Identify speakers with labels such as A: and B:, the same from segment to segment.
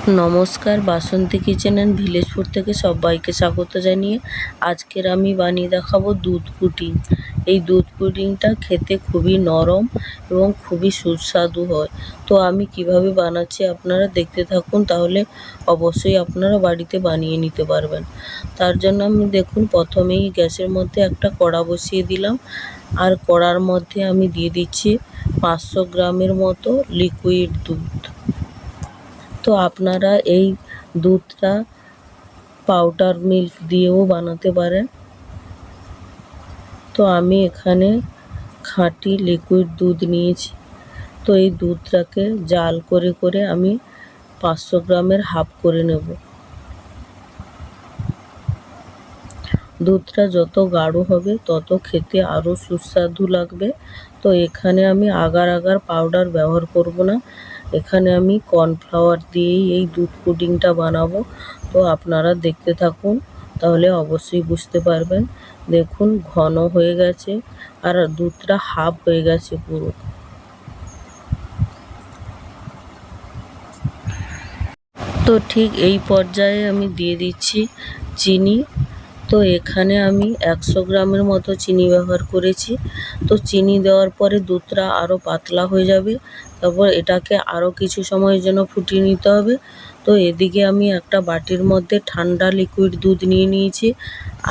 A: নমস্কার, বাসন্তী kitchen and village food থেকে সবাইকে স্বাগত জানিয়ে আজকের আমি বানিয়ে দেখাবো দুধ পুডিং। এই দুধ পুডিংটা খেতে খুবই নরম এবং খুবই সুস্বাদু হয়। তো আমি কিভাবে বানাচ্ছি আপনারা দেখতে থাকুন, তাহলে অবশ্যই আপনারা বাড়িতে বানিয়ে নিতে পারবেন। তার জন্য আমি দেখুন প্রথমেই গ্যাসের মধ্যে একটা কড়া বসিয়ে দিলাম, আর কড়ার মধ্যে আমি দিয়ে দিচ্ছি 500 গ্রামের মতো লিকুইড দুধ। তো আপনারা এই দুধটা পাউডার মিল্ক দিয়েও বানাতে পারেন। তো আমি এখানে খাঁটি লিকুইড দুধ নিয়েছি। তো এই দুধটাকে জাল করে করে আমি 500 গ্রামের হাফ করে নেব। দুধটা যত গাঢ় হবে তত খেতে আরও সুস্বাদু লাগবে। তো এখানে আমি আগার আগার পাউডার ব্যবহার করব না, এখানে আমি কর্নফ্লাওয়ার দিয়েই এই দুধ পুডিংটা বানাবো। তো আপনারা দেখতে থাকুন, তাহলে অবশ্যই বুঝতে পারবেন। দেখুন ঘন হয়ে গেছে আর দুধটা হাফ হয়ে গেছে পুরো। তো ঠিক এই পর্যায়ে আমি দিয়ে দিচ্ছি চিনি। তো এখানে আমি 100 গ্রামের মতো চিনি ব্যবহার করেছি। তো চিনি দেওয়ার পরে দুধটা আরও পাতলা হয়ে যাবে, তারপর এটাকে আরও কিছু সময়ের জন্য ফুটিয়ে নিতে হবে। তো এদিকে আমি একটা বাটির মধ্যে ঠান্ডা লিকুইড দুধ নিয়ে নিয়েছি,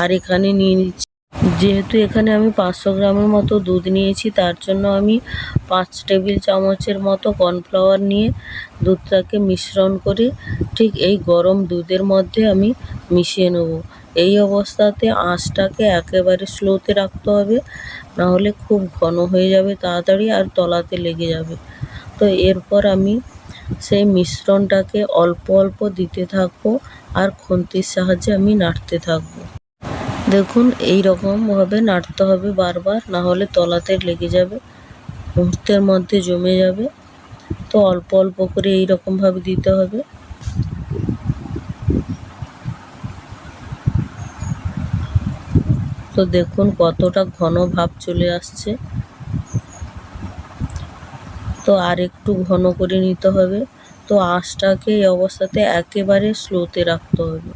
A: আর এখানে নিয়ে নিচ্ছি, যেহেতু এখানে আমি 500 গ্রামের মতো দুধ নিয়েছি, তার জন্য আমি 5 টেবিল চামচের মতো কর্নফ্লাওয়ার নিয়ে দুধটাকে মিশ্রণ করে ঠিক এই গরম দুধের মধ্যে আমি মিশিয়ে নেব। এই অবস্থাতে আঁচটাকে একেবারে স্লোতে রাখতে হবে, নাহলে খুব ঘন হয়ে যাবে তাড়াতাড়ি আর তলাতে লেগে যাবে। তো এরপর আমি সেই মিশ্রণটাকে অল্প অল্প দিতে থাকবো আর খুন্তির সাহায্যে আমি নাড়তে থাকবো। দেখুন এই রকমভাবে নাড়তে হবে বারবার, না হলে তলাতে লেগে যাবে, মুহূর্তের মধ্যে জমে যাবে। তো অল্প অল্প করে এই রকমভাবে দিতে হবে। তো দেখুন কতটা ঘন ভাব চলে আসছে। তো আর একটু ঘন করে নিতে হবে। তো আঁচটাকে এই অবস্থাতে একেবারে স্লোতে রাখতে হবে,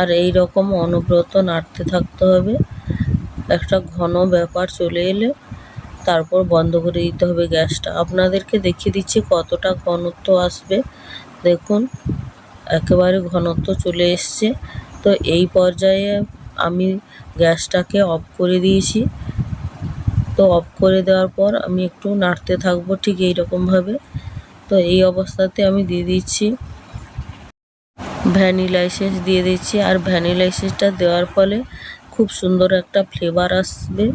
A: আর এই রকম অনবরত নাড়তে থাকতে হবে। একটা ঘন ব্যাপার চলে এলে তারপর বন্ধ করে দিতে হবে গ্যাসটা। আপনাদেরকে দেখিয়ে দিচ্ছি কতটা ঘনত্ব আসবে। দেখুন একেবারে ঘনত্ব চলে এসছে। তো এই পর্যায়ে আমি গ্যাসটাকে অফ করে দিয়েছি। তো অফ করে দেওয়ার পর আমি একটু নাড়তে থাকবো ঠিক এই রকমভাবে। তো এই অবস্থাতে আমি দিয়ে দিচ্ছি ভ্যানিলা এসেন্স দিয়ে দিচ্ছি, আর ভ্যানিলা এসেন্সটা দেওয়ার ফলে খুব সুন্দর একটা ফ্লেভার আসবে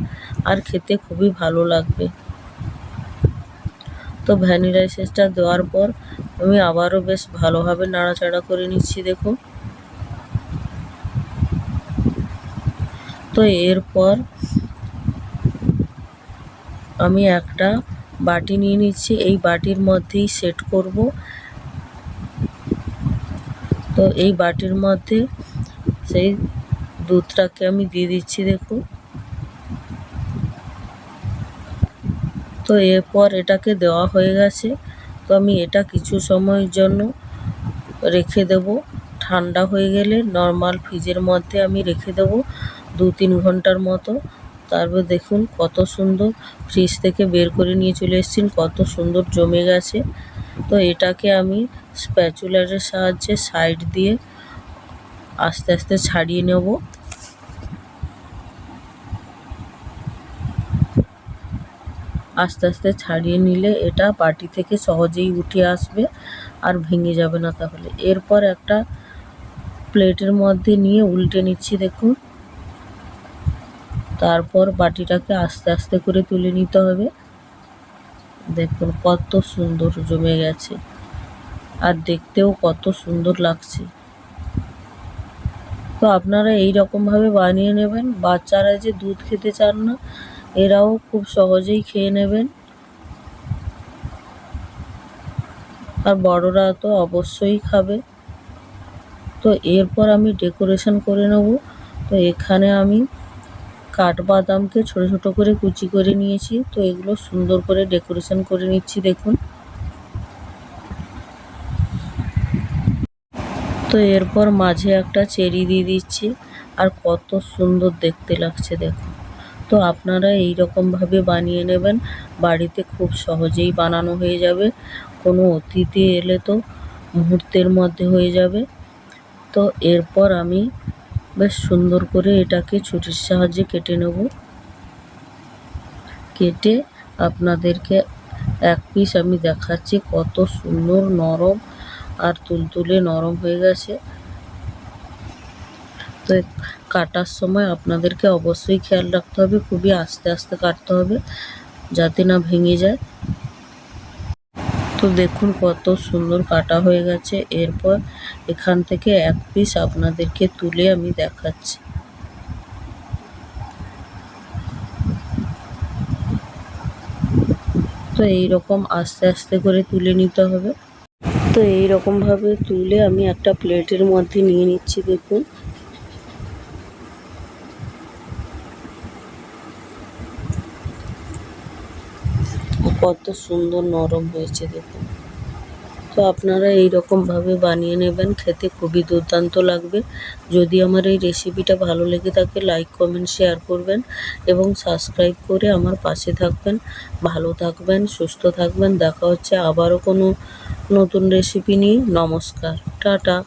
A: আর খেতে খুবই ভালো লাগবে। তো ভ্যানিলা এসেন্সটা দেওয়ার পর আমি আবারও বেশ ভালোভাবে নাড়াচাড়া করে নিচ্ছি। দেখুন, তো এরপর আমি একটা বাটি নিয়ে নিচ্ছি, এই বাটির মধ্যেই সেট করব। তো এই বাটির মধ্যে সেই দুধটাকে আমি দিয়ে দিচ্ছি। দেখুন, তো এরপর এটাকে দেওয়া হয়ে গেছে। তো আমি এটা কিছু সময়ের জন্য রেখে দেব। ঠান্ডা হয়ে গেলে নর্মাল ফ্রিজের মধ্যে আমি রেখে দেব 2-3 ঘন্টার মতো। তারপর দেখুন কত সুন্দর ফ্রিজ থেকে বের করে নিয়ে চলে এসেছি, কত সুন্দর জমে গেছে। তো এটাকে আমি স্প্যাচুলারের সাহায্যে সাইড দিয়ে আস্তে আস্তে ছাড়িয়ে নেব। আস্তে আস্তে ছাড়িয়ে নিলে এটা বাটি থেকে সহজেই উঠে আসবে আর ভেঙে যাবে না। তাহলে এরপর একটা প্লেটের মধ্যে নিয়ে উল্টে নিচ্ছি। দেখুন, তারপর বাটিটাকে আস্তে আস্তে করে তুলে নিতে হবে। দেখুন কত সুন্দর জমে গেছে আর দেখতেও কত সুন্দর লাগছে। তো আপনারা এই রকমভাবে বানিয়ে নেবেন। বাচ্চারা যে দুধ খেতে চান না, এরাও খুব সহজেই খেয়ে নেবেন, আর বড়রা তো অবশ্যই খাবে। তো এরপর আমি ডেকোরেশন করে নেব। তো এখানে আমি কাঠবাদামকে ছোট ছোট করে কুচি করে নিয়েছি। তো এগুলো সুন্দর করে ডেকোরেশন করে নিচ্ছি। দেখুন, তো এরপর মাঝে একটা চেরি দিয়ে দিচ্ছি, আর কত সুন্দর দেখতে লাগছে দেখুন। তো আপনারা এই রকমভাবে বানিয়ে নেবেন, বাড়িতে খুব সহজেই বানানো হয়ে যাবে। কোনো অতিথি এলে তো মুহূর্তের মধ্যে হয়ে যাবে। তো এরপর আমি বেশ সুন্দর করে এটাকে ছুরির সাহায্যে কেটে নেব। কেটে আপনাদেরকে এক পিস আমি দেখাচ্ছি, কত সুন্দর নরম আর তুলতুলে নরম হয়ে গেছে। তো কাটার সময় আপনাদেরকে অবশ্যই খেয়াল রাখতে হবে, খুবই আস্তে আস্তে কাটতে হবে যাতে না ভেঙে যায়। তো দেখুন কত সুন্দর কাটা হয়ে গেছে। এরপর এখান থেকে এক পিস আপনাদেরকে তুলে আমি দেখাচ্ছি। তো এই রকম আস্তে আস্তে করে তুলে নিতে হবে। তো এই রকমভাবে তুলে আমি একটা প্লেটের মধ্যে নিয়ে নিচ্ছি। দেখুন কত সুন্দর নরম হয়েছে দেখুন। তো আপনারা এই রকমভাবে বানিয়ে নেবেন, খেতে খুবই দুর্দান্ত লাগবে। যদি আমার এই রেসিপিটা ভালো লেগে থাকে লাইক কমেন্ট শেয়ার করবেন এবং সাবস্ক্রাইব করে আমার পাশে থাকবেন। ভালো থাকবেন, সুস্থ থাকবেন। দেখা হচ্ছে আবারও কোনো নতুন রেসিপি নিয়ে। নমস্কার, টাটা।